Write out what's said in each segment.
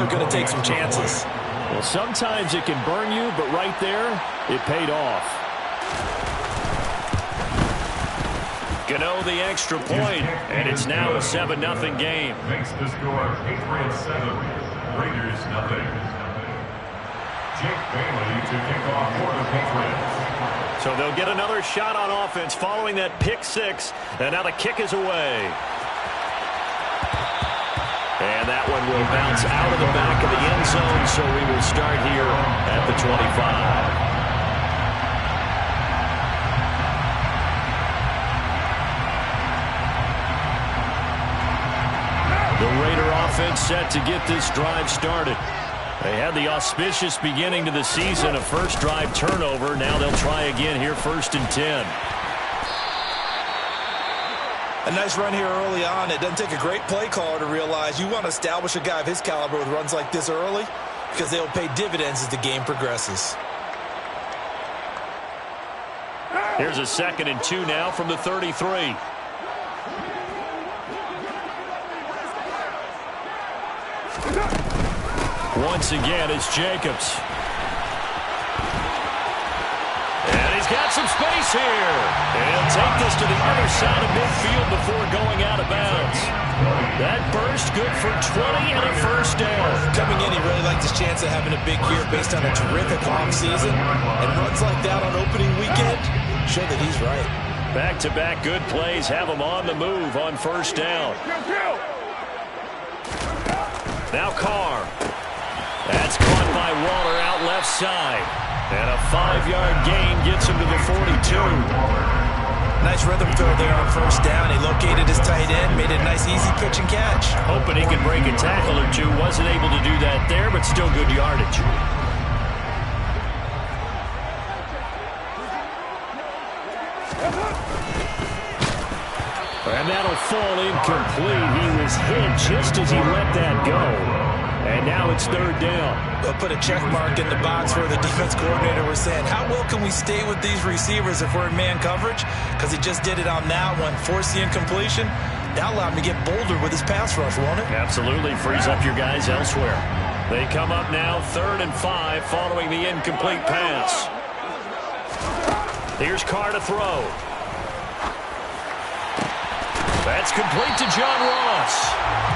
They're going to take some chances. Well, sometimes it can burn you, but right there, it paid off. Gano the extra point, and it's now a 7-0 game. Makes the score Patriots 7, Raiders nothing. Jake Bailey to kick off for the Patriots. So they'll get another shot on offense following that pick six, and now the kick is away. And that one will bounce out of the back of the end zone, so we will start here at the 25. The Raider offense set to get this drive started. They had the auspicious beginning to the season, a first drive turnover. Now they'll try again here, 1st and 10. A nice run here early on. It doesn't take a great play caller to realize you want to establish a guy of his caliber with runs like this early because they'll pay dividends as the game progresses. Here's a 2nd and 2 now from the 33. Once again, it's Jacobs. And he's got some space here. And he'll take this to the other side of midfield before going out of bounds. That burst good for 20 and a first down. Coming in, he really liked his chance of having a big year based on a terrific offseason. And runs like that on opening weekend show that he's right. Back-to-back good plays have him on the move on first down. Now Carr. That's caught by Waller out left side. And a 5-yard gain gets him to the 42. Nice rhythm throw there on first down. He located his tight end, made it a nice easy pitch and catch. Hoping he could break a tackle or two. Wasn't able to do that there, but still good yardage. And that'll fall incomplete. He was hit just as he let that go. And now it's 3rd down. They'll put a check mark in the box where the defense coordinator was saying, how well can we stay with these receivers if we're in man coverage? Because he just did it on that one, forced the incompletion. That'll allow him to get bolder with his pass rush, won't it? Absolutely. Frees up your guys elsewhere. They come up now 3rd and 5 following the incomplete pass. Here's Carr to throw. That's complete to John Ross.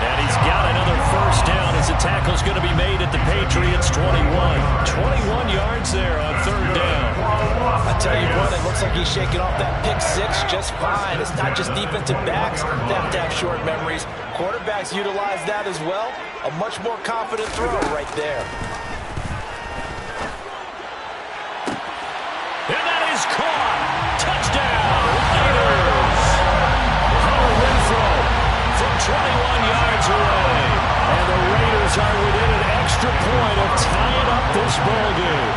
And he's got another first down as the tackle's going to be made at the Patriots' 21. 21 yards there on 3rd down. I tell you what, it looks like he's shaking off that pick six just fine. It's not just defensive backs that have to have short memories. Quarterbacks utilize that as well. A much more confident throw right there. And that is caught. Touchdown, Raiders. From 21 yards away. And the Raiders are within an extra point of tying up this ball game.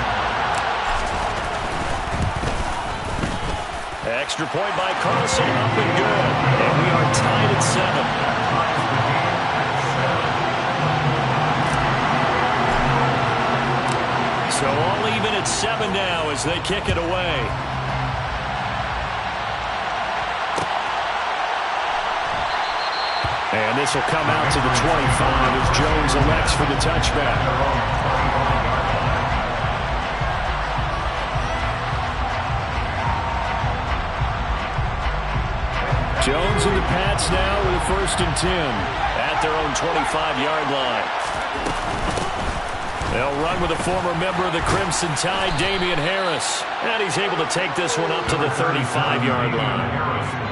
Extra point by Carlson, up and good. And we are tied at 7. So all even at 7 now as they kick it away. And this will come out to the 25 as Jones elects for the touchback. Jones and the Pats now with a 1st and 10 at their own 25-yard line. They'll run with a former member of the Crimson Tide, Damian Harris. And he's able to take this one up to the 35-yard line.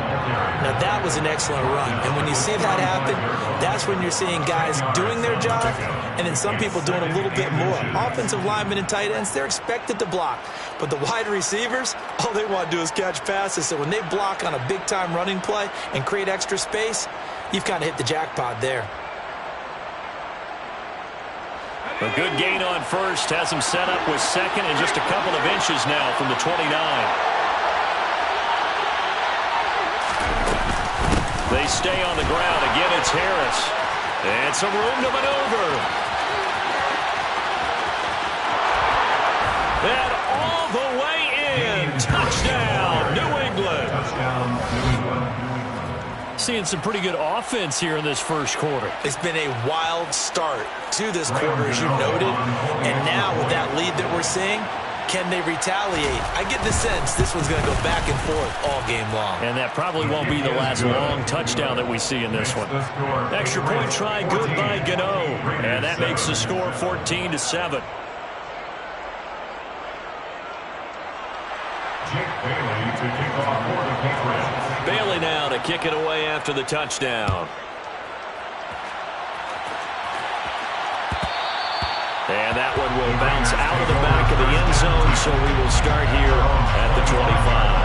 Now, that was an excellent run. And when you see that happen, that's when you're seeing guys doing their job and then some people doing a little bit more. Offensive linemen and tight ends, they're expected to block. But the wide receivers, all they want to do is catch passes. So when they block on a big-time running play and create extra space, you've kind of hit the jackpot there. A good gain on first has him set up with 2nd and just a couple of inches now from the 29. They stay on the ground. Again, it's Harris. And some room to maneuver. And all the way in. Touchdown, New England. seeing some pretty good offense here in this first quarter. It's been a wild start to this quarter, as you noted. And now with that lead that we're seeing, can they retaliate? I get the sense this one's going to go back and forth all game long. And that probably won't be the last long touchdown that we see in this one. Extra point try, good by Gano. And that makes the score 14-7. Bailey to kick off for the Patriots. Bailey now to kick it away after the touchdown. And that one will bounce out of the back of the end zone, so we will start here at the 25.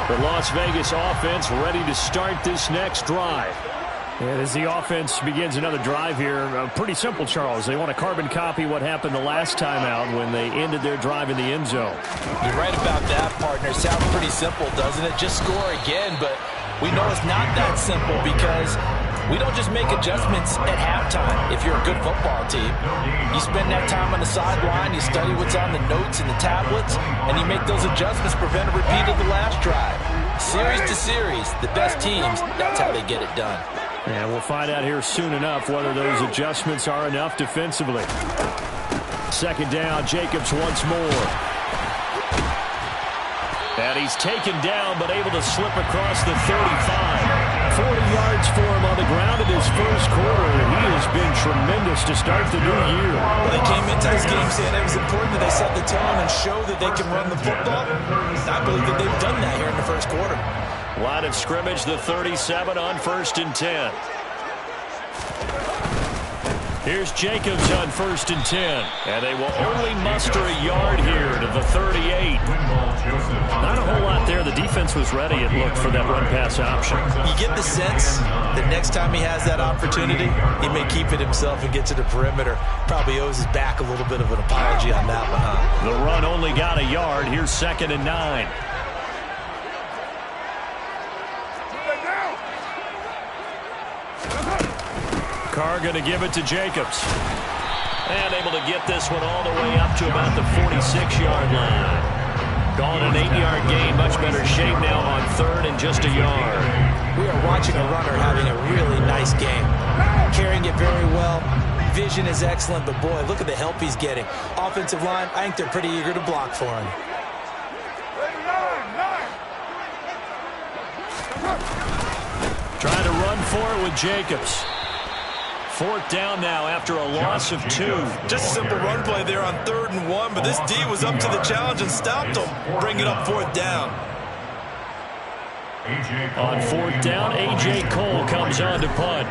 The Las Vegas offense ready to start this next drive. And as the offense begins another drive here, pretty simple, Charles. They want to carbon copy what happened the last time out when they ended their drive in the end zone. You're right about that, partner. Sounds pretty simple, doesn't it? Just score again, but we know it's not that simple because we don't just make adjustments at halftime if you're a good football team. You spend that time on the sideline, you study what's on the notes and the tablets, and you make those adjustments, prevent a repeat of the last drive. Series to series, the best teams, that's how they get it done. And we'll find out here soon enough whether those adjustments are enough defensively. Second down, Jacobs once more. And he's taken down, but able to slip across the 35. 40 yards for him on the ground in his first quarter, and he has been tremendous to start the new year. Well, they came into this game saying it was important that they set the tone and show that they can run the football. I believe that they've done that here in the first quarter. Line of scrimmage, the 37 on 1st and 10. Here's Jacobs on 1st and 10. And they will only muster a yard here to the 38. Not a whole lot there. The defense was ready, it looked, for that run-pass option. You get the sense that next time he has that opportunity, he may keep it himself and get to the perimeter. Probably owes his back a little bit of an apology on that one, huh? The run only got a yard. Here's 2nd and 9. Carr going to give it to Jacobs. And able to get this one all the way up to about the 46-yard line. Gone an 8-yard gain. Much better shape now on 3rd and just a yard. We are watching a runner having a really nice game. Carrying it very well. Vision is excellent, but boy, look at the help he's getting. Offensive line, I think they're pretty eager to block for him. Trying to run for it with Jacobs. 4th down now after a loss of 2. Just a simple run play there on 3rd and 1, but this D was up to the challenge and stopped him. Bring it up 4th down. On 4th down, A.J. Cole comes on to punt.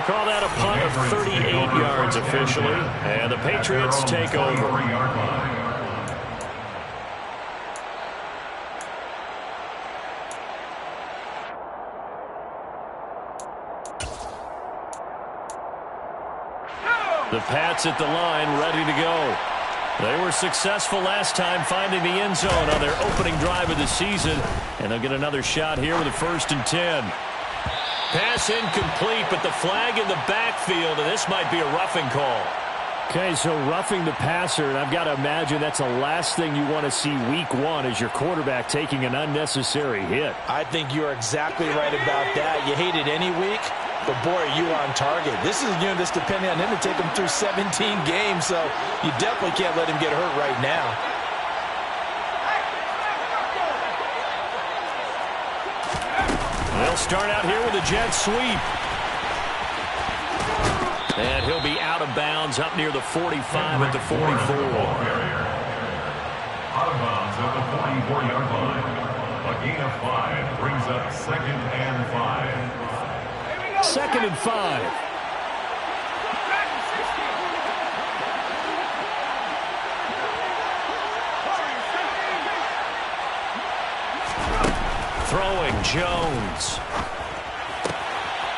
Call that a punt of 38 yards officially, and the Patriots take over. The Pats at the line, ready to go. They were successful last time finding the end zone on their opening drive of the season, and they'll get another shot here with a 1st and 10. Pass incomplete, but the flag in the backfield, and this might be a roughing call. Okay, so roughing the passer, and I've got to imagine that's the last thing you want to see week 1 as your quarterback taking an unnecessary hit. I think you're exactly right about that. You hate it any week, but boy, are you on target. This is a unit that's depending on him to take him through 17 games, so you definitely can't let him get hurt right now. They'll start out here with a jet sweep. And he'll be out of bounds up near the 45 at the 44. Out of bounds at the 44-yard line. A gain of 5 brings up 2nd and 5. 2nd and 5. Throwing Jones.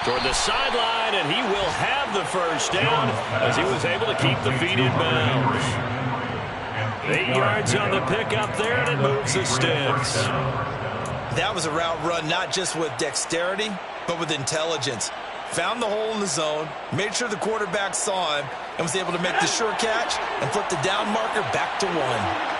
Toward the sideline, and he will have the first down as he was able to keep the feet in bounds. 8 yards on the pickup there, and it moves the sticks. That was a route run not just with dexterity, but with intelligence. Found the hole in the zone, made sure the quarterback saw him, and was able to make the sure catch and flip the down marker back to 1.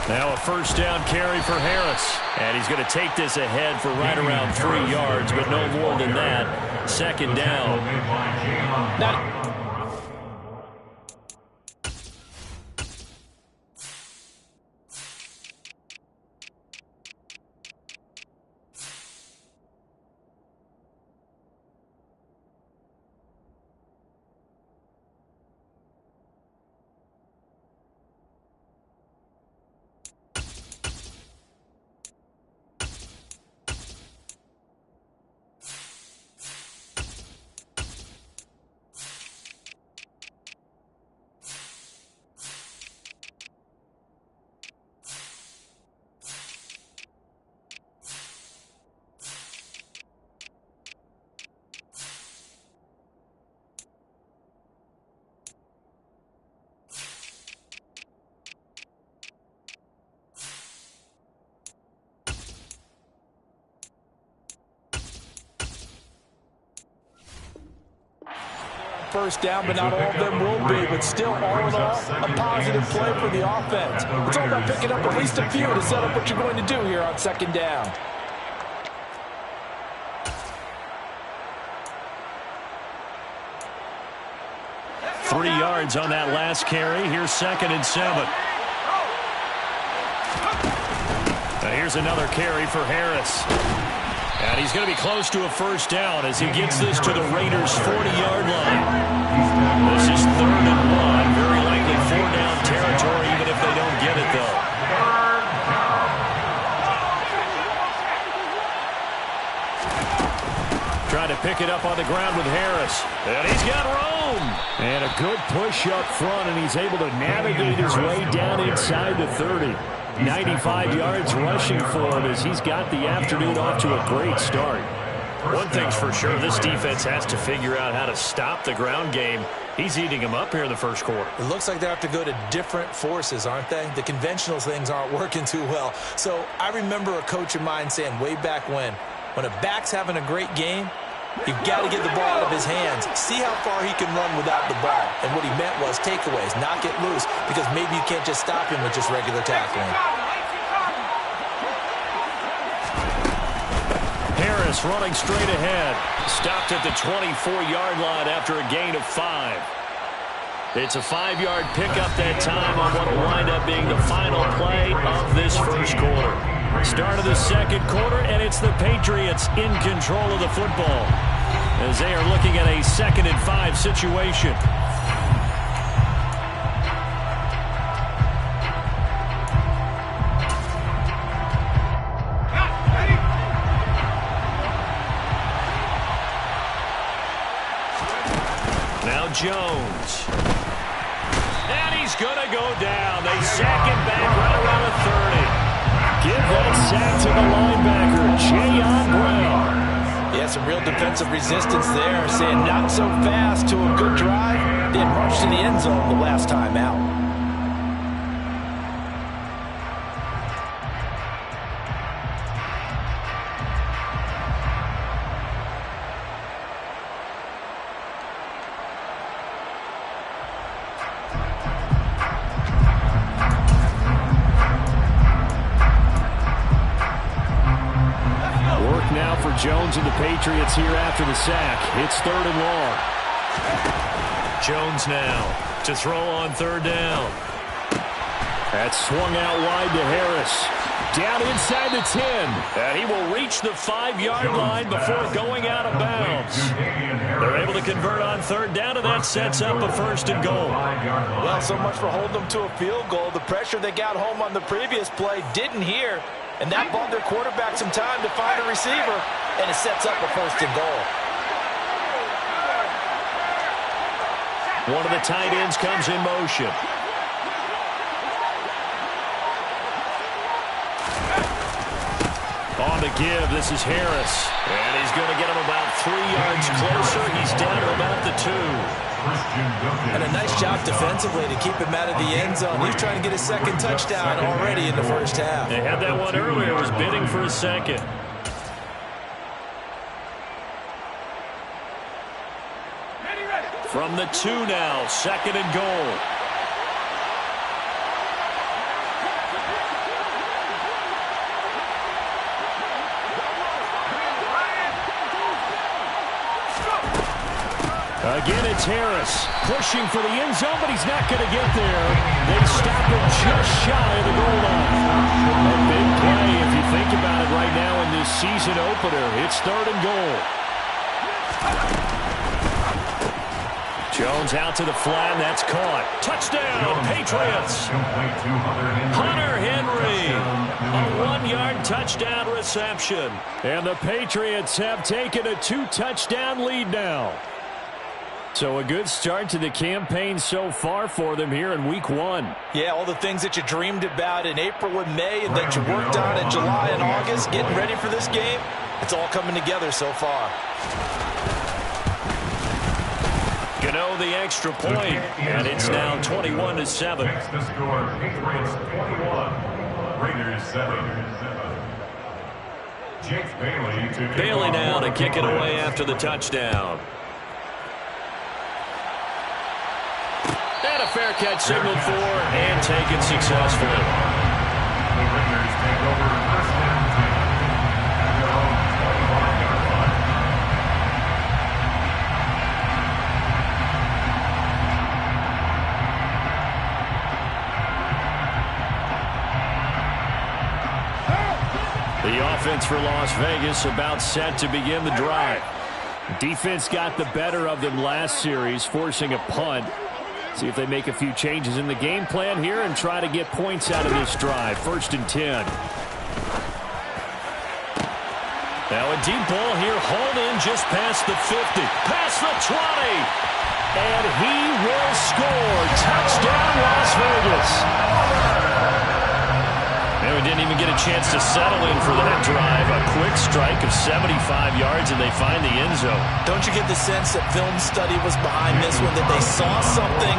Now a first down carry for Harris. And he's going to take this ahead for right around 3 yards, but no more than that. Second down. First down, but not all of them will be. But still, all in all, a positive play for the offense. It's all about picking up at least a few to set up what you're going to do here on second down. Three yards on that last carry. Here's 2nd and 7. And here's another carry for Harris. And he's going to be close to a first down as he gets this to the Raiders' 40-yard line. This is 3rd and 1. Very likely 4-down territory, even if they don't get it, though. Trying to pick it up on the ground with Harris. And he's got room. And a good push up front, and he's able to navigate his way down inside the 30. 95 yards rushing for him as he's got the afternoon off to a great start. One thing's for sure, this defense has to figure out how to stop the ground game. He's eating them up here in the first quarter. It looks like they have to go to different forces, aren't they? The conventional things aren't working too well. So I remember a coach of mine saying way back when a back's having a great game, you've got to get the ball out of his hands. See how far he can run without the ball. And what he meant was takeaways, knock it loose, because maybe you can't just stop him with just regular tackling. Harris running straight ahead. Stopped at the 24-yard line after a gain of 5. It's a 5-yard pickup that time on what will wind up being the final play of this first quarter. Start of the second quarter, and it's the Patriots in control of the football as they are looking at a 2nd and 5 situation. Now Jones. And he's going to go down. They sack him back right around the 30. Give that sack to the linebacker, Jayon Brown. Yeah, some real defensive resistance there, saying not so fast to a good drive. They had rushed to the end zone the last time out. Jones and the Patriots here after the sack. It's 3rd and long. Jones now to throw on 3rd down. That's swung out wide to Harris. Down inside the 10. And he will reach the 5-yard line before going out of bounds. They're able to convert on 3rd down, and that sets up a 1st and goal. Well, so much for holding them to a field goal. The pressure they got home on the previous play didn't hear. And that bought their quarterback some time to find a receiver, and it sets up a 1st and goal. One of the tight ends comes in motion. On the give, this is Harris. And he's going to get him about 3 yards closer. He's down to about the 2. And a nice job defensively to keep him out of the end zone. He's trying to get his 2nd touchdown already in the 1st half. They had that one earlier, was bidding for a 2nd. From the 2 now, 2nd and goal. Again, it's Harris pushing for the end zone, but he's not going to get there. They stop him just shy of the goal line. A big play if you think about it right now in this season opener. It's 3rd and goal. Jones out to the flat, that's caught. Touchdown, Patriots. Hunter Henry, a 1-yard touchdown reception. And the Patriots have taken a 2-touchdown lead now. So a good start to the campaign so far for them here in Week 1. Yeah, all the things that you dreamed about in April and May and that you worked on in July and August, getting ready for this game, it's all coming together so far. Gano the extra point, and it's now 21-7. Next to score, Patriots 21, Raiders 7. Jake Bailey now to kick it away after the touchdown. And a fair catch signaled for and taken successfully. The Raiders take over 1st and 10. Their own 25-yard line. The offense for Las Vegas about set to begin the drive. Defense got the better of them last series, forcing a punt. See if they make a few changes in the game plan here and try to get points out of this drive. 1st and 10. Now a deep ball here, hauled in just past the 50, past the 20. And he will score. Touchdown, Las Vegas. And we didn't even get a chance to settle in for that drive. A quick strike of 75 yards, and they find the end zone. Don't you get the sense that film study was behind this one, that they saw something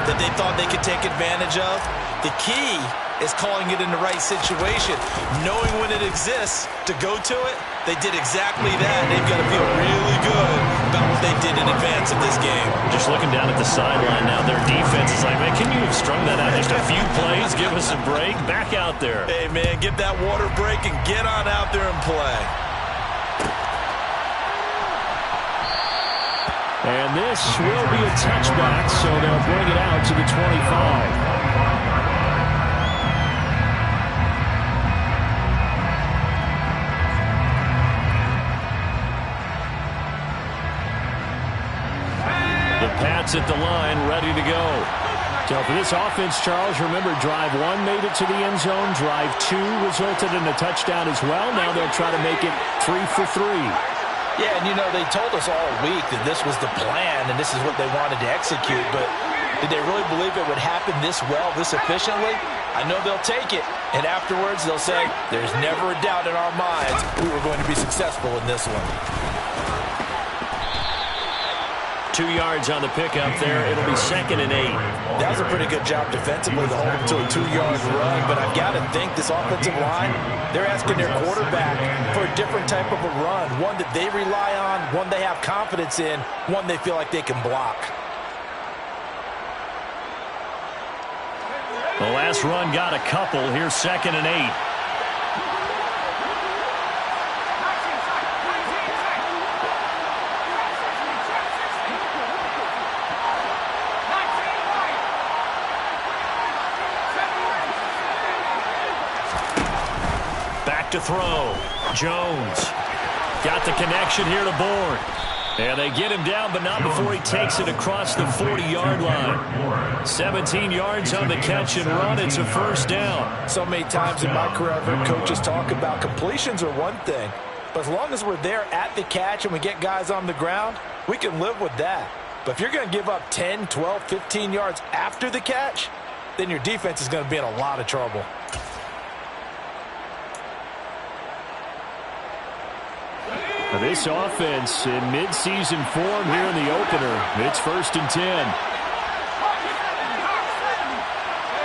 that they thought they could take advantage of? The key is calling it in the right situation, knowing when it exists to go to it. They did exactly that. They've got to feel really good about what they did in advance of this game. Just looking down at the sideline now, their defense is like, man, can you have strung that out just a few plays? Give us a break. Back out there. Hey, man, give that water break and get on out there and play. And this will be a touchback, so they'll bring it out to the 25. Pats at the line, ready to go. So for this offense, Charles, remember, drive 1 made it to the end zone. Drive 2 resulted in a touchdown as well. Now they'll try to make it 3 for 3. Yeah, and you know, they told us all week that this was the plan and this is what they wanted to execute, but did they really believe it would happen this well, this efficiently? I know they'll take it, and afterwards they'll say, there's never a doubt in our minds we were going to be successful in this one. 2 yards on the pickup there. It'll be 2nd and 8. That was a pretty good job defensively to hold them to a 2-yard run, but I've got to think this offensive line, they're asking their quarterback for a different type of a run, one that they rely on, one they have confidence in, one they feel like they can block. The last run got a couple. Here's 2nd and 8. To throw. Jones got the connection here to Bourne. And they get him down, but not before he takes it across the 40-yard line. 17 yards on the catch and run. It's a first down. So many times in my career, I've heard coaches talk about completions are one thing. But as long as we're there at the catch and we get guys on the ground, we can live with that. But if you're going to give up 10, 12, 15 yards after the catch, then your defense is going to be in a lot of trouble. This offense in mid-season form here in the opener. It's 1st and 10.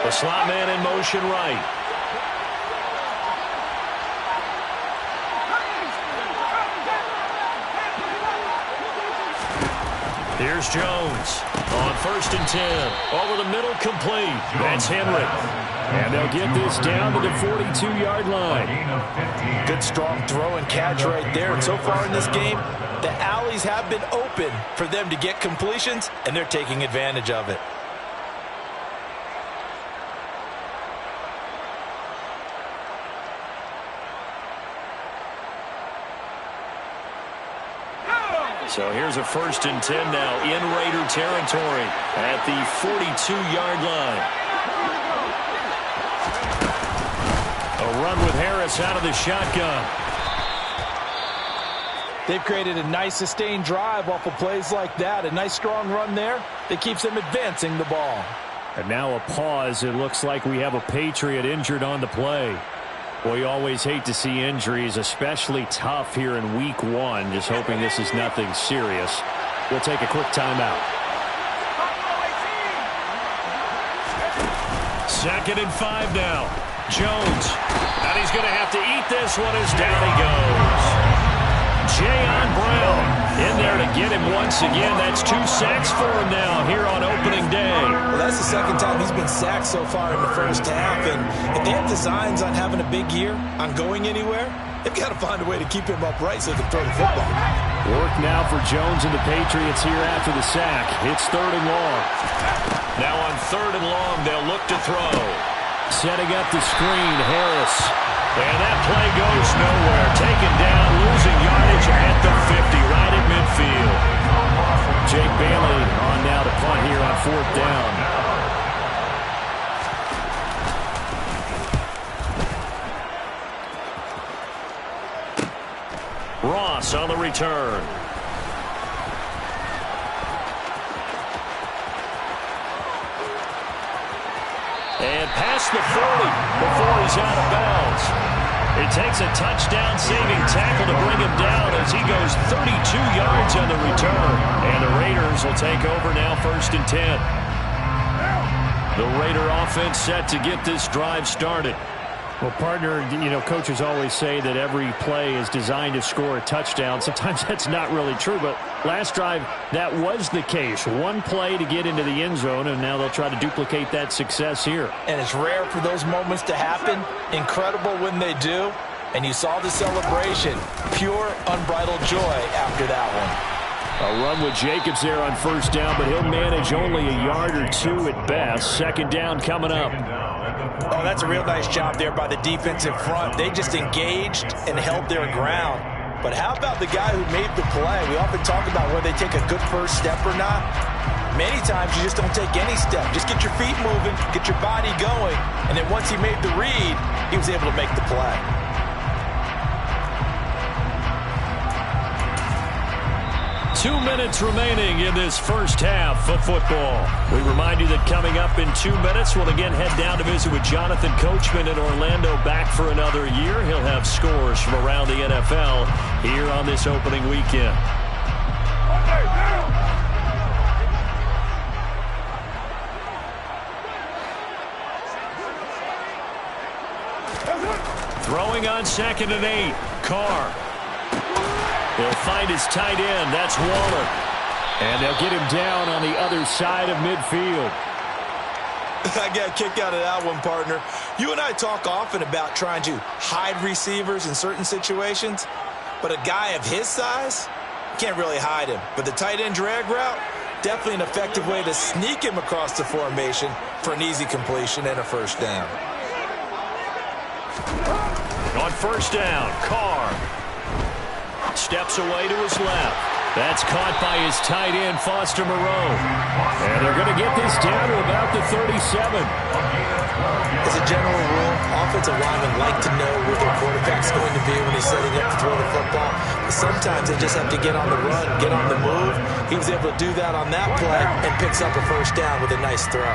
The slot man in motion right. Here's Jones on 1st and 10. Over the middle, complete. That's Henry. And they'll get this down to the 42-yard line. Good strong throw and catch right there. And so far in this game, the alleys have been open for them to get completions, and they're taking advantage of it. So here's a 1st and 10 now in Raider territory at the 42-yard line. A run with Harris out of the shotgun. They've created a nice sustained drive off of plays like that. A nice strong run there that keeps them advancing the ball. And now a pause. It looks like we have a Patriot injured on the play. Well, you always hate to see injuries, especially tough here in week 1. Just hoping this is nothing serious. We'll take a quick timeout. 2nd and 5 now. Jones. And he's going to have to eat this one as down he goes. Jayon Brown in there to get him once again. That's 2 sacks for him now here on opening day. Well, that's the second time he's been sacked so far in the first half. And if they have designs on having a big year, on going anywhere, they've got to find a way to keep him upright so they can throw the football. Work now for Jones and the Patriots here after the sack. It's 3rd and long. Now on 3rd and long, they'll look to throw. Setting up the screen, Harris. And that play goes nowhere. Taken down, losing yardage at the 50, right at midfield. Jake Bailey on now to punt here on 4th down. Ross on the return. And past the 40 before he's out of bounds. It takes a touchdown-saving tackle to bring him down as he goes 32 yards on the return. And the Raiders will take over now 1st and 10. The Raider offense set to get this drive started. Well, partner, you know, coaches always say that every play is designed to score a touchdown. Sometimes that's not really true, but last drive, that was the case. One play to get into the end zone, and now they'll try to duplicate that success here. And it's rare for those moments to happen. Incredible when they do. And you saw the celebration. Pure, unbridled joy after that one. A run with Jacobs there on 1st down, but he'll manage only a yard or 2 at best. 2nd down coming up. Oh, that's a real nice job there by the defensive front. They just engaged and held their ground. But how about the guy who made the play? We often talk about whether they take a good first step or not. Many times you just don't take any step. Just get your feet moving, get your body going, and then once he made the read, he was able to make the play. Two minutes remaining in this first half of football. We remind you that coming up in 2 minutes, we'll again head down to visit with Jonathan Coachman in Orlando, back for another year. He'll have scores from around the NFL here on this opening weekend. Throwing on 2nd and 8. Carr. He'll find his tight end. That's Waller. And they'll get him down on the other side of midfield. I got a kick out of that one, partner. You and I talk often about trying to hide receivers in certain situations, but a guy of his size, can't really hide him. But the tight end drag route, definitely an effective way to sneak him across the formation for an easy completion and a 1st down. On 1st down, Carr steps away to his left. That's caught by his tight end, Foster Moreau. And they're going to get this down to about the 37. As a general rule, offensive linemen like to know where their quarterback's going to be when he's setting up to throw the football. But sometimes they just have to get on the run, get on the move. He was able to do that on that play and picks up a first down with a nice throw.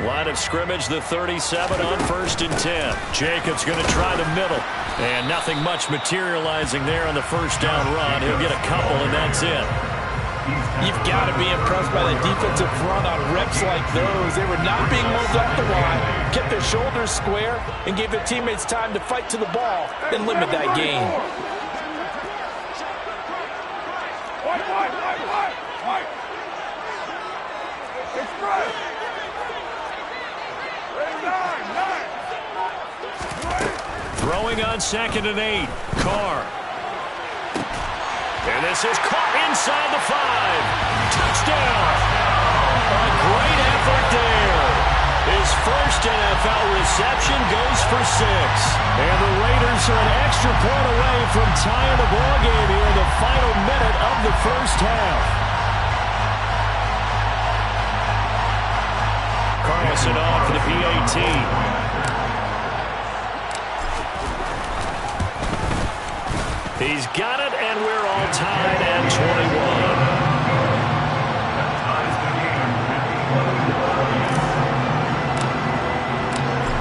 Line of scrimmage, the 37 on 1st and 10. Jacobs going to try the middle. And nothing much materializing there on the first down run. He'll get a couple, and that's it. You've got to be impressed by the defensive front on reps like those. They were not being moved off the line, kept their shoulders square, and gave their teammates time to fight to the ball and limit that gain. Throwing on 2nd and 8. Carr. And this is caught inside the 5. Touchdown. A great effort there. His first NFL reception goes for 6. And the Raiders are an extra point away from tying the ball game here in the final minute of the first half. Carlson on for the PAT. He's got it, and we're all tied at 21.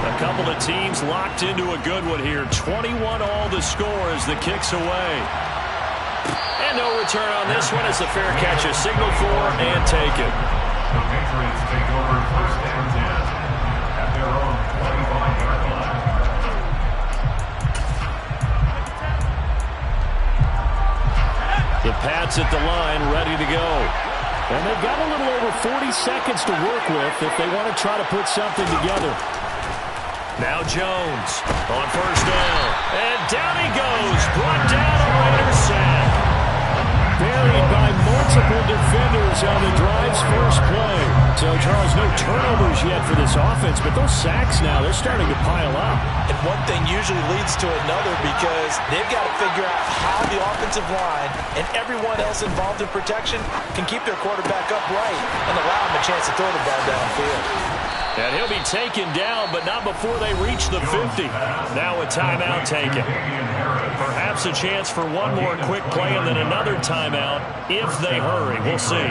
A couple of teams locked into a good one here. 21 all the score as the kick's away. And no return on this one as the fair catch is signaled for and taken. The Patriots take over 1st and 10 at their own 25-yard line. The Pats at the line, ready to go. And they've got a little over 40 seconds to work with if they want to try to put something together. Now Jones on 1st down. And down he goes. Brought down a Raiders sack. Buried by multiple defenders on the drive's first play. So, Charles, no turnovers yet for this offense, but those sacks now, they're starting to pile up. And one thing usually leads to another because they've got to figure out how the offensive line and everyone else involved in protection can keep their quarterback upright and allow him a chance to throw the ball downfield. And he'll be taken down, but not before they reach the 50. Now a timeout taken. Perhaps a chance for one more quick play and then another timeout if they hurry. We'll see.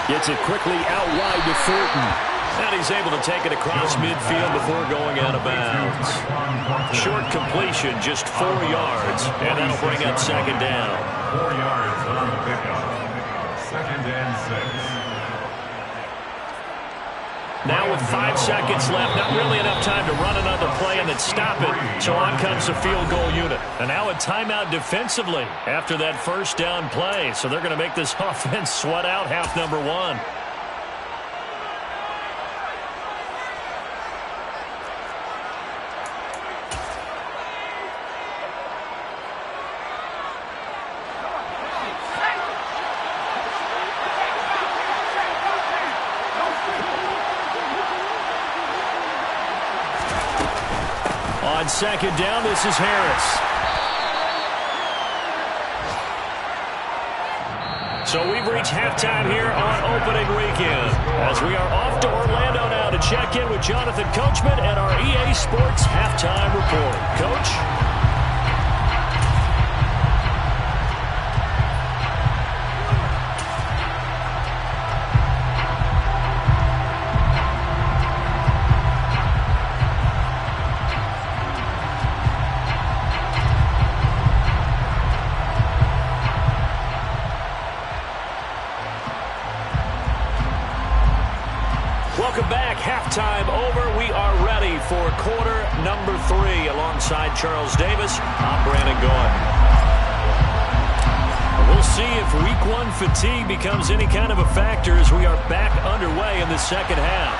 Gets it quickly out wide to Thornton. And he's able to take it across midfield before going out of bounds. Short completion, just 4 yards. And that'll bring up 2nd down. 4 yards on the pickup. 2nd and 6. Now with 5 seconds left, not really enough time to run another play and then stop it. So on comes the field goal unit. And now a timeout defensively after that first down play. So they're going to make this offense sweat out half number 1. On 2nd down, this is Harris. So we've reached halftime here on opening weekend. As we are off to Orlando now to check in with Jonathan Coachman and our EA Sports halftime report. Coach? Welcome back. Halftime over. We are ready for quarter number 3. Alongside Charles Davis, I'm Brandon Gaudin. We'll see if Week 1 fatigue becomes any kind of a factor as we are back underway in the second half.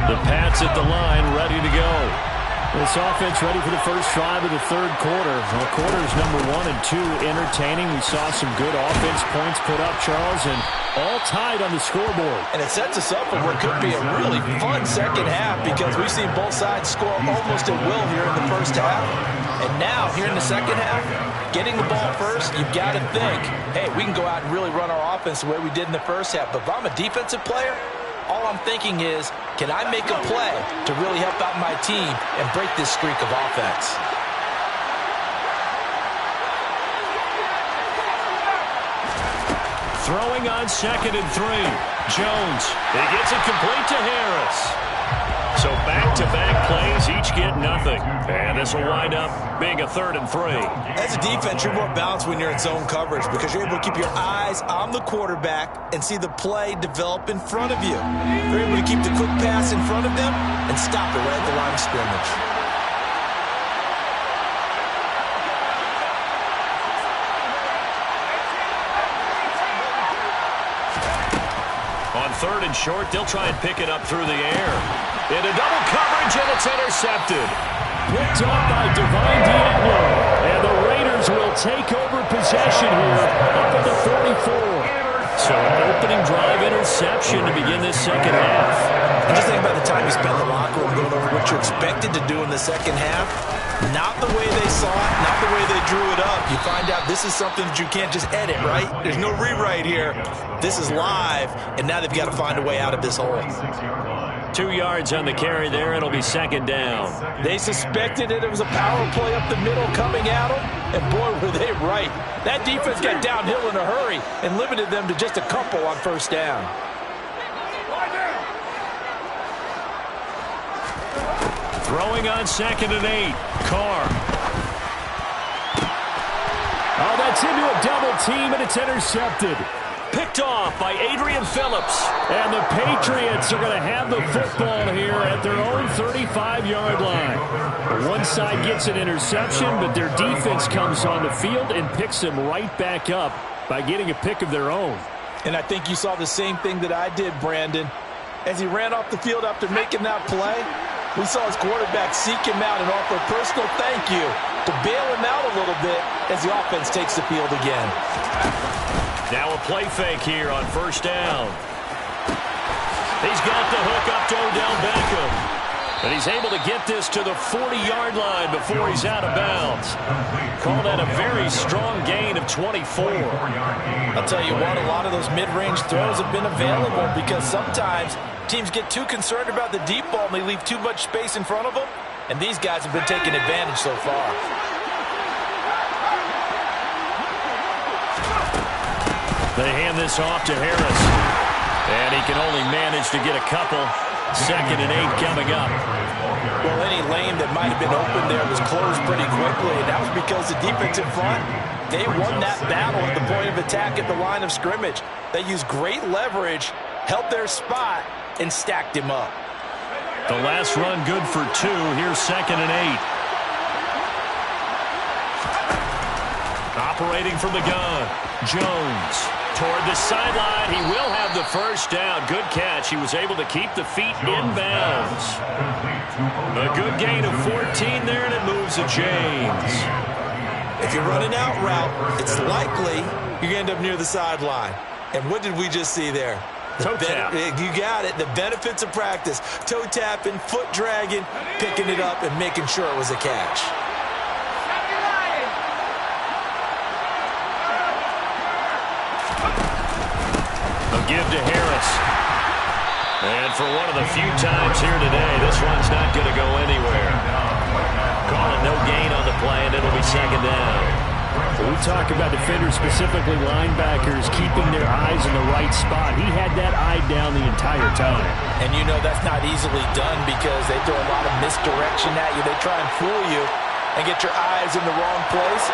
The Pats at the line, ready to go. This offense ready for the first drive of the third quarter. Well, quarters number 1 and 2 entertaining. We saw some good offense points put up, Charles, and all tied on the scoreboard. And it sets us up for what could be a really fun second half because we've seen both sides score almost at will here in the first half. And now, here in the second half, getting the ball first, you've got to think, hey, we can go out and really run our offense the way we did in the first half. But if I'm a defensive player, all I'm thinking is, can I make a play to really help out my team and break this streak of offense? Throwing on 2nd and 3. Jones. He gets it complete to Harris. So back-to-back plays, each get nothing. And this will wind up being a 3rd and 3. As a defense, you're more balanced when you're in zone coverage because you're able to keep your eyes on the quarterback and see the play develop in front of you. You're able to keep the quick pass in front of them and stop it right at the line of scrimmage. On 3rd and short, they'll try and pick it up through the air. Into double coverage, and it's intercepted. Picked up by Divine Diablo. And the Raiders will take over possession here up at the 44. So an opening drive interception to begin this second half. And just think about the time you spent in the locker room going over what you're expected to do in the second half. Not the way they saw it, not the way they drew it up. You find out this is something that you can't just edit, right? There's no rewrite here. This is live, and now they've got to find a way out of this hole. 2 yards on the carry there. It'll be 2nd down. They suspected it was a power play up the middle coming at them, and boy, were they right. That defense got downhill in a hurry and limited them to just a couple on 1st down. Throwing on 2nd and 8. Carr. Oh, that's into a double team, and it's intercepted. Picked off by Adrian Phillips. And the Patriots are going to have the football here at their own 35-yard line. One side gets an interception, but their defense comes on the field and picks them right back up by getting a pick of their own. And I think you saw the same thing that I did, Brandon. As he ran off the field after making that play, we saw his quarterback seek him out and offer a personal thank you to bail him out a little bit as the offense takes the field again. Now a play fake here on 1st down. He's got the hook up to Odell Beckham. And he's able to get this to the 40-yard line before he's out of bounds. Call that a very strong gain of 24. I'll tell you what, a lot of those mid-range throws have been available because sometimes teams get too concerned about the deep ball and they leave too much space in front of them. And these guys have been taking advantage so far. They hand this off to Harris. And he can only manage to get a couple. 2nd and 8 coming up. Well, any lane that might have been open there was closed pretty quickly, and that was because the defense in front, they won that battle at the point of attack at the line of scrimmage. They used great leverage, held their spot, and stacked him up. The last run good for 2. Here's 2nd and 8. Operating from the gun. Jones toward the sideline. He will have the 1st down. Good catch. He was able to keep the feet in bounds. A good gain of 14 there, and it moves to James. If you're running out route, it's likely you're going to end up near the sideline. And what did we just see there? Toe tap. You got it. The benefits of practice. Toe tapping, foot dragging, picking it up, and making sure it was a catch. Give to Harris. And for one of the few times here today, this one's not going to go anywhere. Calling no gain on the play, and it'll be 2nd down. We talk about defenders, specifically linebackers, keeping their eyes in the right spot. He had that eye down the entire time. And you know that's not easily done because they throw a lot of misdirection at you. They try and fool you and get your eyes in the wrong place.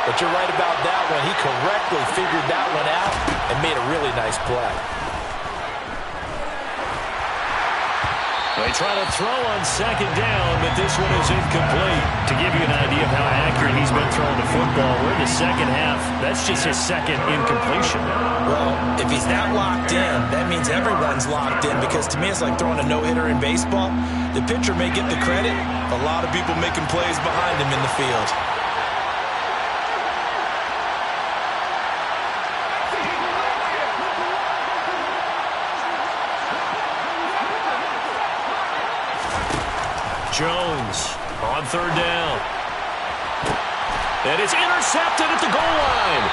But you're right about that one. He correctly figured that one out and made a really nice play. They try to throw on second down, but this one is incomplete. To give you an idea of how accurate he's been throwing the football, we're in the second half. That's just his second incompletion. Well, if he's that locked in, that means everyone's locked in, because to me it's like throwing a no-hitter in baseball. The pitcher may get the credit, a lot of people making plays behind him in the field. Jones on third down. And it's intercepted at the goal line.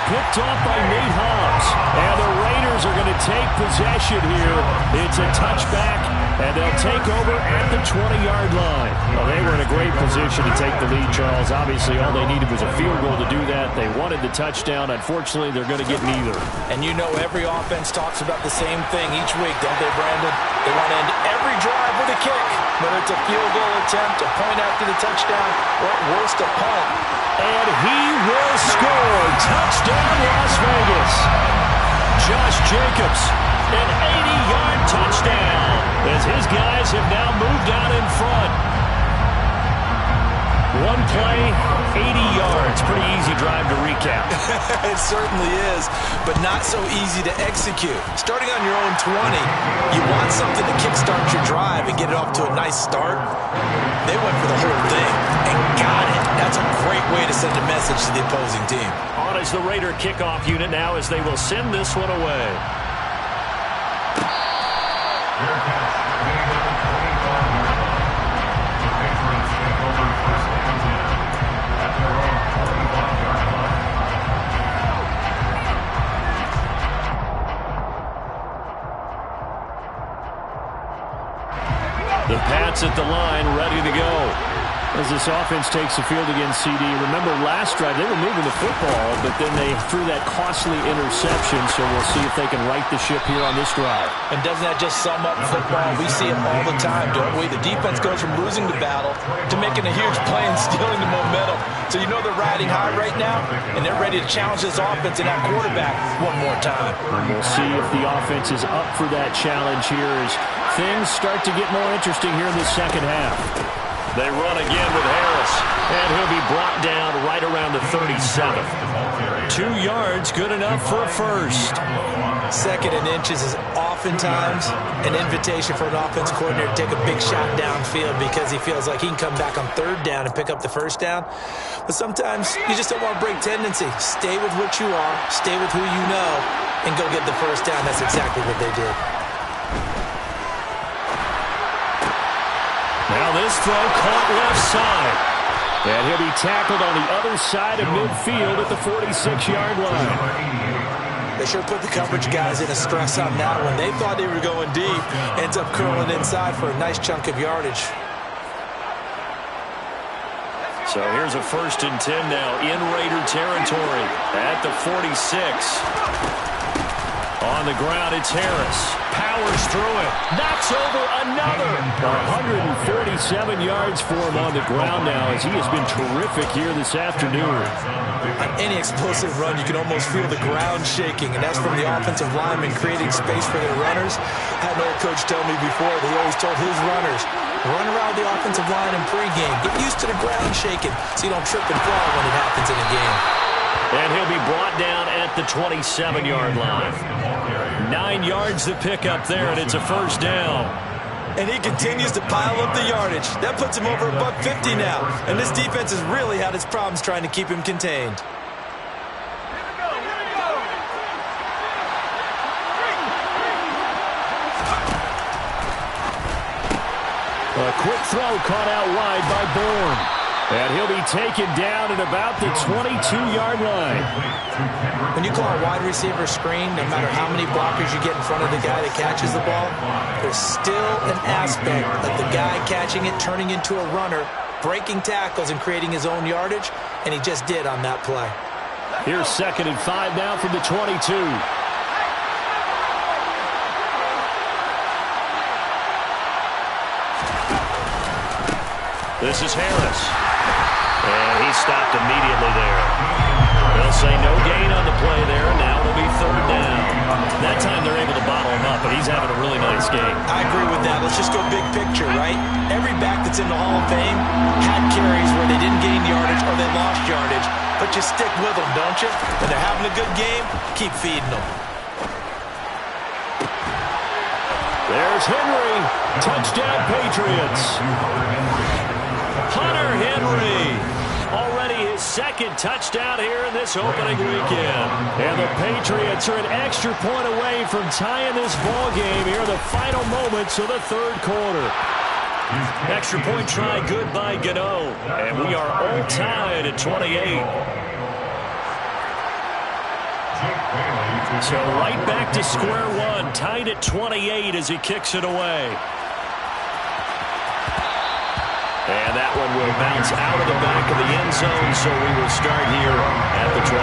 Picked off by Nate Hobbs. And the Raiders are going to take possession here. It's a touchback, and they'll take over at the 20-yard line. Well, they were in a great position to take the lead, Charles. Obviously, all they needed was a field goal to do that. They wanted the touchdown. Unfortunately, they're going to get neither. And you know every offense talks about the same thing each week, don't they, Brandon? They want to end every drive with a kick, whether it's a field goal attempt, a point after the touchdown, or at worst, a punt. And he will score. Touchdown, Las Vegas. Josh Jacobs, an 80-yard touchdown, as his guys have now moved out in front. One play, 80 yards. Pretty easy drive to recap. It certainly is, but not so easy to execute. Starting on your own 20, you want something to kickstart your drive and get it off to a nice start. They went for the whole thing and got it. That's a great way to send a message to the opposing team. On is the Raider kickoff unit now, as they will send this one away. The Pats at the line, ready to go. As this offense takes the field against CD, remember last drive they were moving the football, but then they threw that costly interception, so we'll see if they can right the ship here on this drive. And doesn't that just sum up football? We see it all the time, don't we? The defense goes from losing the battle to making a huge play and stealing the momentum. So you know they're riding high right now, and they're ready to challenge this offense and that quarterback one more time. And we'll see if the offense is up for that challenge here as things start to get more interesting here in the second half. They run again with Harris, and he'll be brought down right around the 37. 2 yards, good enough for a first. Second and inches is oftentimes an invitation for an offense coordinator to take a big shot downfield because he feels like he can come back on third down and pick up the first down. But sometimes you just don't want to break tendency. Stay with what you are, stay with who you know, and go get the first down. That's exactly what they did. Now this throw caught left side. And he'll be tackled on the other side of midfield at the 46-yard line. They sure put the coverage guys in a stress on that one. They thought they were going deep. Ends up curling inside for a nice chunk of yardage. So here's a 1st and 10 now in Raider territory at the 46. On the ground, it's Harris. Powers through it. Knocks over another. 147 yards for him on the ground now as he has been terrific here this afternoon. On any explosive run, you can almost feel the ground shaking, and that's from the offensive linemen creating space for their runners. I had an old coach tell me before that he always told his runners, run around the offensive line in pregame. Get used to the ground shaking so you don't trip and fall when it happens in a game. And he'll be brought down at the 27-yard line. 9 yards to pick up there, and it's a first down. And he continues to pile up the yardage. That puts him over $150 now. And this defense has really had its problems trying to keep him contained. A quick throw caught out wide by Bourne. And he'll be taken down at about the 22-yard line. When you call a wide receiver screen, no matter how many blockers you get in front of the guy that catches the ball, there's still an aspect of the guy catching it, turning into a runner, breaking tackles and creating his own yardage, and he just did on that play. Here's 2nd and 5 now from the 22. This is Harris. And he stopped immediately there. They'll say no gain on the play there. Now it'll be third down. That time they're able to bottle him up, but he's having a really nice game. I agree with that. Let's just go big picture, right? Every back that's in the Hall of Fame had carries where they didn't gain yardage or they lost yardage, but you stick with them, don't you? When they're having a good game, keep feeding them. There's Henry. Touchdown, Patriots. Hunter Henry. Already his second touchdown here in this opening weekend. And the Patriots are an extra point away from tying this ball game here in the final moments of the third quarter. Extra point try good by Gano. And we are all tied at 28. So right back to square one, tied at 28 as he kicks it away. And that one will bounce out of the back of the end zone, so we will start here at the 25.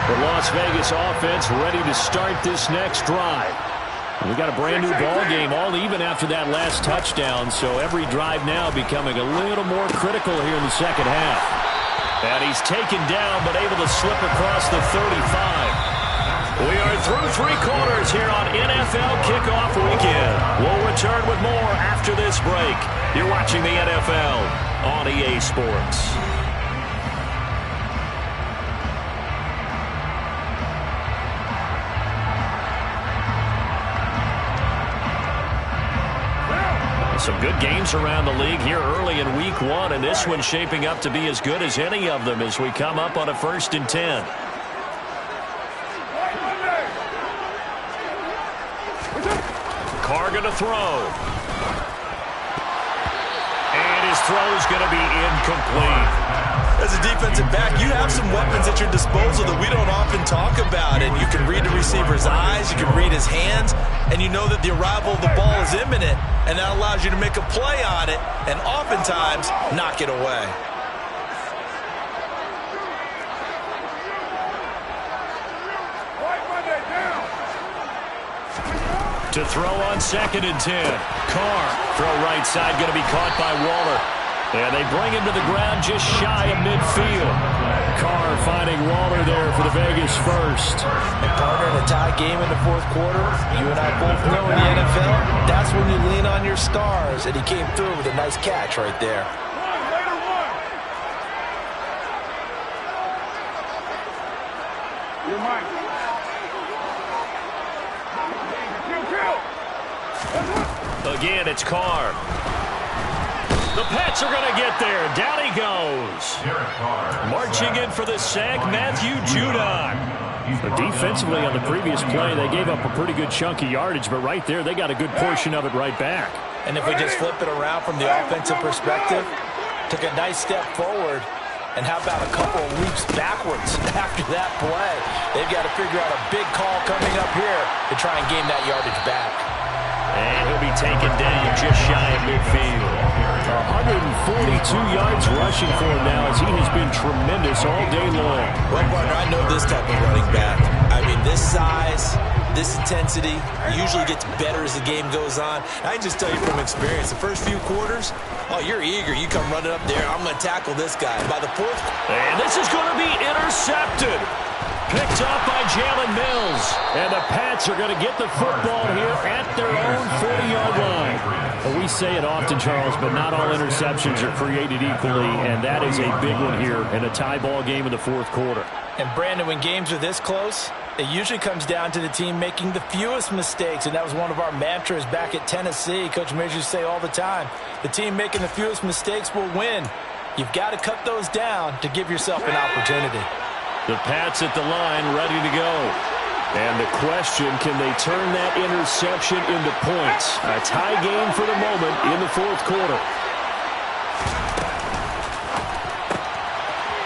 The Las Vegas offense ready to start this next drive. We got a brand new ball game, all even after that last touchdown, so every drive now becoming a little more critical here in the second half. And he's taken down, but able to slip across the 35. We are through three quarters here on NFL Kickoff Weekend. We'll return with more after this break. You're watching the NFL on EA Sports. Some good games around the league here early in Week 1, and this one's shaping up to be as good as any of them as we come up on a 1st and 10. Carr going to throw. And his throw is going to be incomplete. As a defensive back, you have some weapons at your disposal that we don't often talk about. And you can read the receiver's eyes, you can read his hands, and you know that the arrival of the ball is imminent. And that allows you to make a play on it and oftentimes knock it away. To throw on 2nd and 10. Carr, throw right side, going to be caught by Waller. And they bring him to the ground just shy of midfield. Carr finding Waller there for the Vegas first. And partner, in a tie game in the fourth quarter, you and I both know in the NFL, that's when you lean on your stars. And he came through with a nice catch right there. Again, it's Carr. The Pats are going to get there. Down he goes. Marching in for the sack, Matthew Judon. Defensively on the previous play, they gave up a pretty good chunk of yardage, but right there, they got a good portion of it right back. And if we just flip it around from the offensive perspective, took a nice step forward, and how about a couple of leaps backwards after that play? They've got to figure out a big call coming up here to try and gain that yardage back. And he'll be taken down just shy of midfield. 142 yards rushing for him now as he has been tremendous all day long. Well, partner, I know this type of running back. I mean, this size, this intensity usually gets better as the game goes on. I can just tell you from experience, the first few quarters, oh, you're eager. You come running up there, I'm going to tackle this guy. By the fourth... And this is going to be intercepted. Picked up by Jalen Mills. And the Pats are going to get the football here at their own 40-yard line. Well, we say it often, Charles, but not all interceptions are created equally, and that is a big one here in a tie ball game in the fourth quarter. And, Brandon, when games are this close, it usually comes down to the team making the fewest mistakes, and that was one of our mantras back at Tennessee. Coach Mears used to say all the time, the team making the fewest mistakes will win. You've got to cut those down to give yourself an opportunity. The Pats at the line, ready to go. And the question, can they turn that interception into points? A tie game for the moment in the fourth quarter.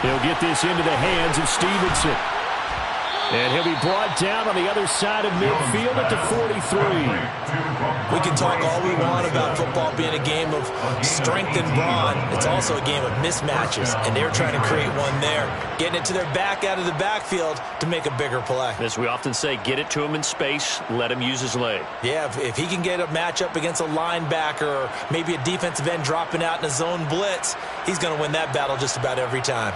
He'll get this into the hands of Stevenson. And he'll be brought down on the other side of midfield at the 43. We can talk all we want about football being a game of strength and brawn. It's also a game of mismatches, and they're trying to create one there, getting it to their back out of the backfield to make a bigger play. As we often say, get it to him in space, let him use his leg. Yeah, if he can get a matchup against a linebacker or maybe a defensive end dropping out in a zone blitz, he's going to win that battle just about every time.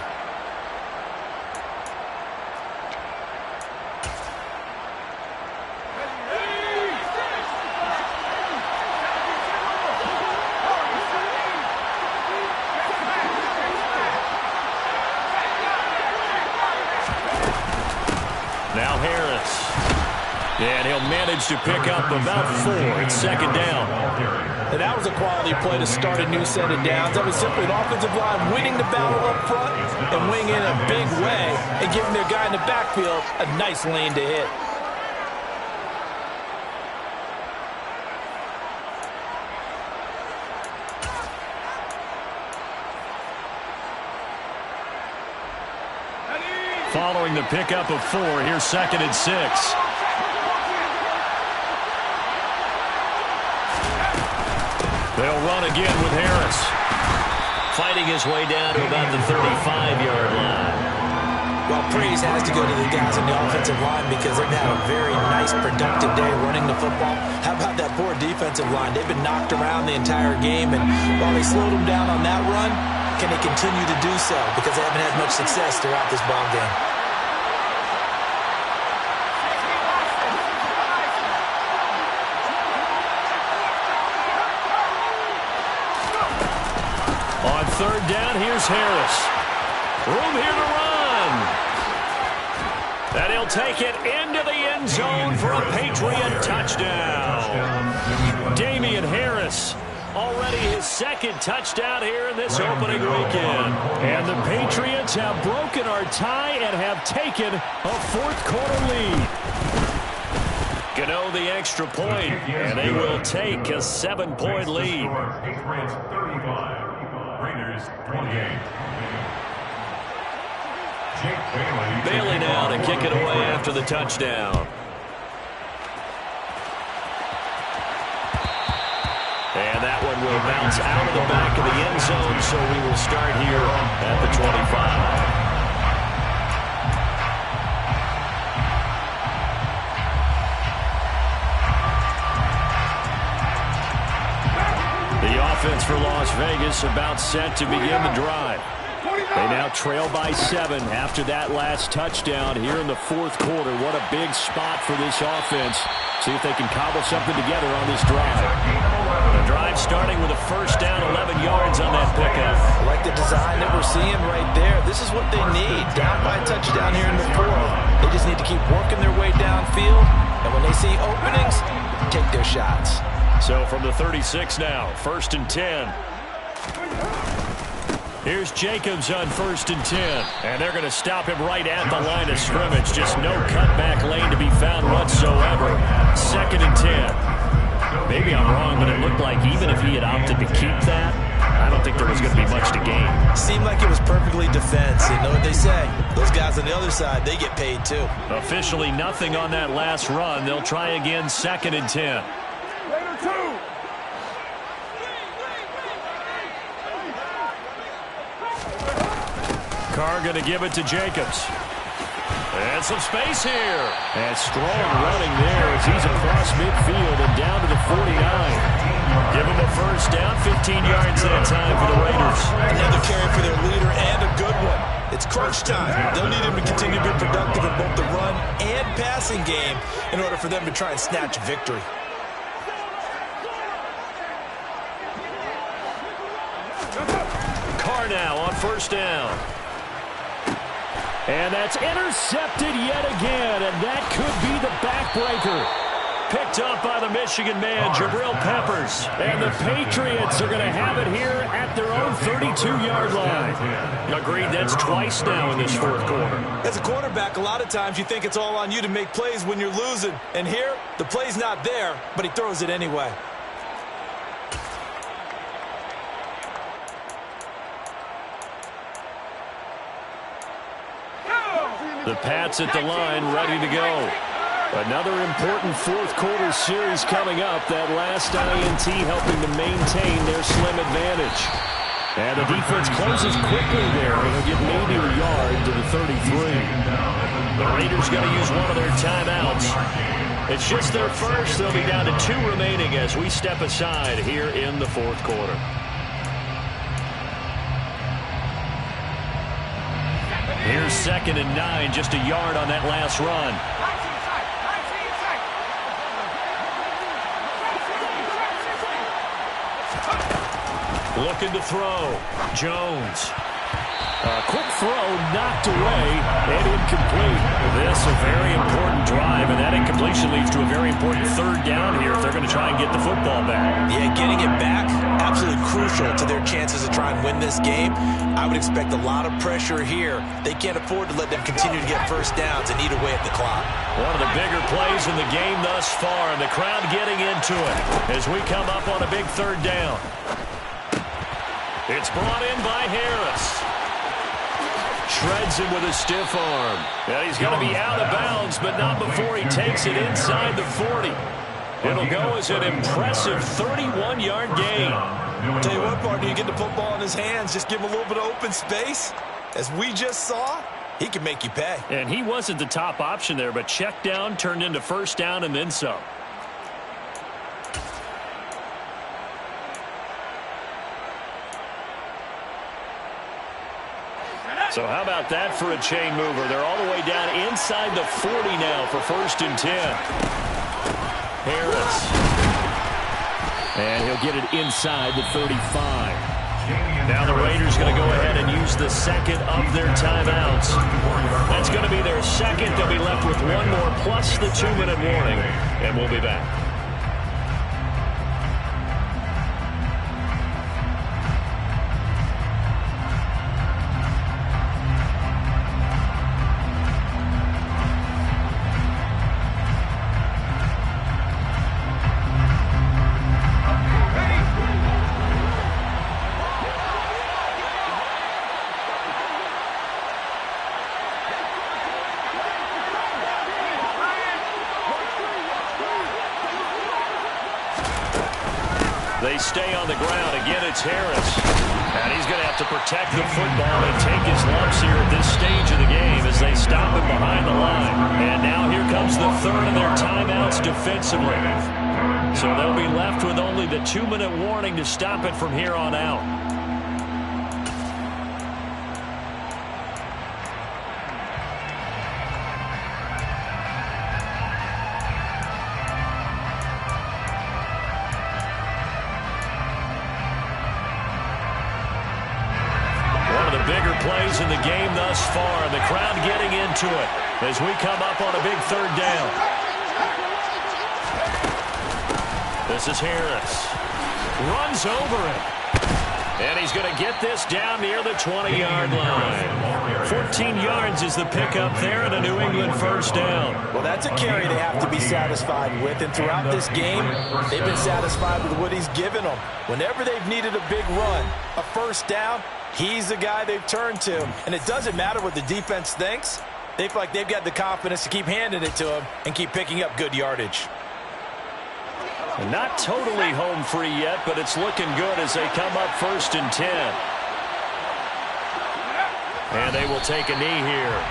Now Harris. And he'll manage to pick up about 4. It's second down. And that was a quality play to start a new set of downs. That was simply an offensive line winning the battle up front and winging in a big way and giving their guy in the backfield a nice lane to hit. Following the pickup of 4, here's second and 6. They'll run again with Harris. Fighting his way down to about the 35-yard line. Well, praise has to go to the guys on the offensive line because they've had a very nice, productive day running the football. How about that poor defensive line? They've been knocked around the entire game, and while they slowed them down on that run, can they continue to do so? Because they haven't had much success throughout this ball game. On third down, here's Harris. Room here to run. And he'll take it into the end zone for a Patriot touchdown. Damian Harris. Already his second touchdown here in this opening weekend. And the Patriots have broken our tie and have taken a fourth-quarter lead. Gano the extra point, and they will take a 7-point lead. Patriots 35, Raiders 28. Bailey now to kick it away after the touchdown. And that one will bounce out of the back of the end zone, so we will start here at the 25. The offense for Las Vegas about set to begin the drive. They now trail by 7 after that last touchdown here in the fourth quarter. What a big spot for this offense. See if they can cobble something together on this drive. The drive starting with a first down, 11 yards on that pickup. I like the design that we're seeing right there. This is what they need. Down by a touchdown here in the fourth. They just need to keep working their way downfield. And when they see openings, take their shots. So from the 36 now, first and 10. Here's Jacobs on first and 10. And they're going to stop him right at the line of scrimmage. Just no cutback lane to be found whatsoever. Second and 10. Maybe I'm wrong, but it looked like even if he had opted to keep that, I don't think there was going to be much to gain. Seemed like it was perfectly defense. You know what they say. Those guys on the other side, they get paid too. Officially nothing on that last run. They'll try again, second and 10. Carr going to give it to Jacobs. And some space here. And strong running there as he's across midfield and down to the 49. Give him a first down, 15 yards that time for the Raiders. Another carry for their leader and a good one. It's crunch time. They'll need him to continue to be productive in both the run and passing game in order for them to try and snatch victory. Carr now on first down. And that's intercepted yet again, and that could be the backbreaker. Picked up by the Michigan man, Jabril Peppers. And the Patriots are going to have it here at their own 32-yard line. Agreed, that's twice now in this fourth quarter. As a quarterback, a lot of times you think it's all on you to make plays when you're losing. And here, the play's not there, but he throws it anyway. The Pats at the line, ready to go. Another important fourth quarter series coming up. That last INT helping to maintain their slim advantage. And the defense closes quickly there. They'll get maybe a yard to the 33. The Raiders going to use one of their timeouts. It's just their first. They'll be down to 2 remaining as we step aside here in the fourth quarter. Here's 2nd and 9, just a yard on that last run. Looking to throw. Jones. Quick throw knocked away and incomplete. This a very important drive, and that incompletion leads to a very important 3rd down here if they're going to try and get the football back. Yeah, getting it back, absolutely crucial to their chances to try and win this game. I would expect a lot of pressure here. They can't afford to let them continue to get first downs and eat away at the clock. One of the bigger plays in the game thus far, and the crowd getting into it as we come up on a big 3rd down. It's brought in by Harris. Shreds him with a stiff arm. And he's going to be out of bounds, but not before he takes it inside the 40. It'll go as an impressive 31-yard gain. Tell you what, partner, you get the football in his hands, just give him a little bit of open space. As we just saw, he can make you pay. And he wasn't the top option there, but check down turned into 1st down and then some. So how about that for a chain mover? They're all the way down inside the 40 now for 1st and 10. Harris. And he'll get it inside the 35. Now the Raiders going to go ahead and use the 2nd of their timeouts. That's going to be their 2nd. They'll be left with 1 more plus the 2-minute warning. And we'll be back. They stay on the ground. Again, it's Harris. And he's going to have to protect the football and take his lumps here at this stage of the game as they stop him behind the line. And now here comes the 3rd of their timeouts defensively. So they'll be left with only the 2-minute warning to stop it from here on out. Bigger plays in the game thus far. The crowd getting into it as we come up on a big 3rd down. This is Harris. Runs over it. And he's going to get this down near the 20-yard line. 14 yards is the pickup there and a New England 1st down. Well, that's a carry they have to be satisfied with. And throughout this game, they've been satisfied with what he's given them. Whenever they've needed a big run, a 1st down, he's the guy they've turned to. And it doesn't matter what the defense thinks. They feel like they've got the confidence to keep handing it to him and keep picking up good yardage. Not totally home free yet, but it's looking good as they come up 1st and 10. And they will take a knee here.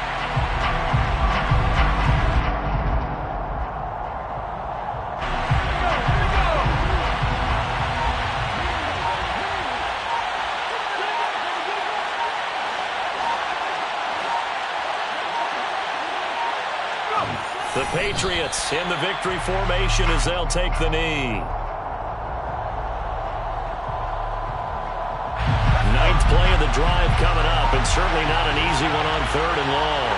The Patriots in the victory formation as they'll take the knee. 9th play of the drive coming up, and certainly not an easy one on 3rd and long.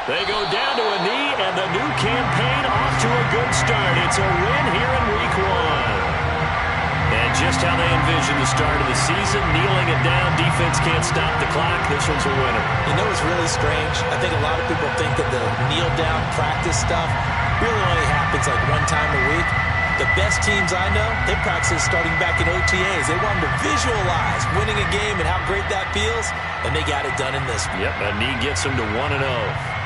They go down to a knee, and the new campaign off to a good start. It's a win here in Week 1. And just how they envision the start of the season, kneeling it down, defense can't stop the clock. This one's a winner. You know, it's really strange. I think a lot of people think that the kneel-down practice stuff really only happens like 1 time a week. The best teams I know, they practice starting back in OTAs. They want them to visualize winning a game and how great that feels, and they got it done in this one. Yep, a knee gets them to 1-0.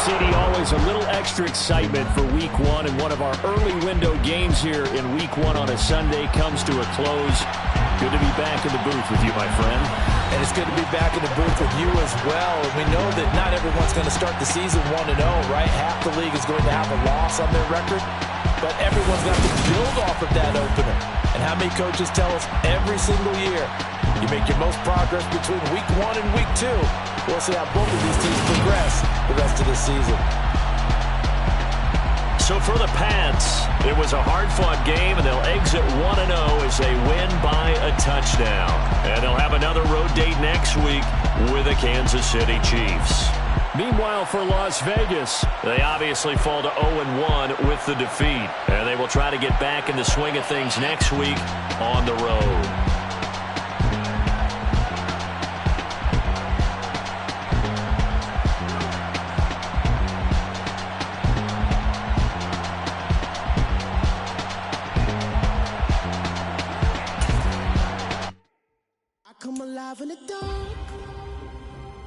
CD, always a little extra excitement for Week 1, and one of our early window games here in Week 1 on a Sunday comes to a close. Good to be back in the booth with you, my friend. And it's good to be back in the booth with you as well. And we know that not everyone's going to start the season 1-0, right? Half the league is going to have a loss on their record, but everyone's going to have to build off of that opener. And how many coaches tell us every single year, you make your most progress between Week 1 and Week 2. We'll see how both of these teams progress the rest of the season. So for the Pats, it was a hard-fought game, and they'll exit 1-0 as they win by a touchdown. And they'll have another road date next week with the Kansas City Chiefs. Meanwhile, for Las Vegas, they obviously fall to 0-1 with the defeat. And they will try to get back in the swing of things next week on the road. Come alive in the dark,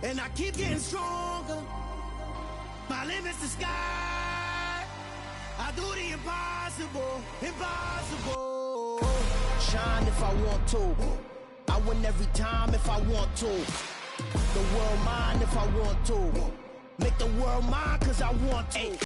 and I keep getting stronger. My limit's the sky. I do the impossible, impossible. Shine if I want to. I win every time if I want to. The world mine if I want to. Make the world mine cause I want to.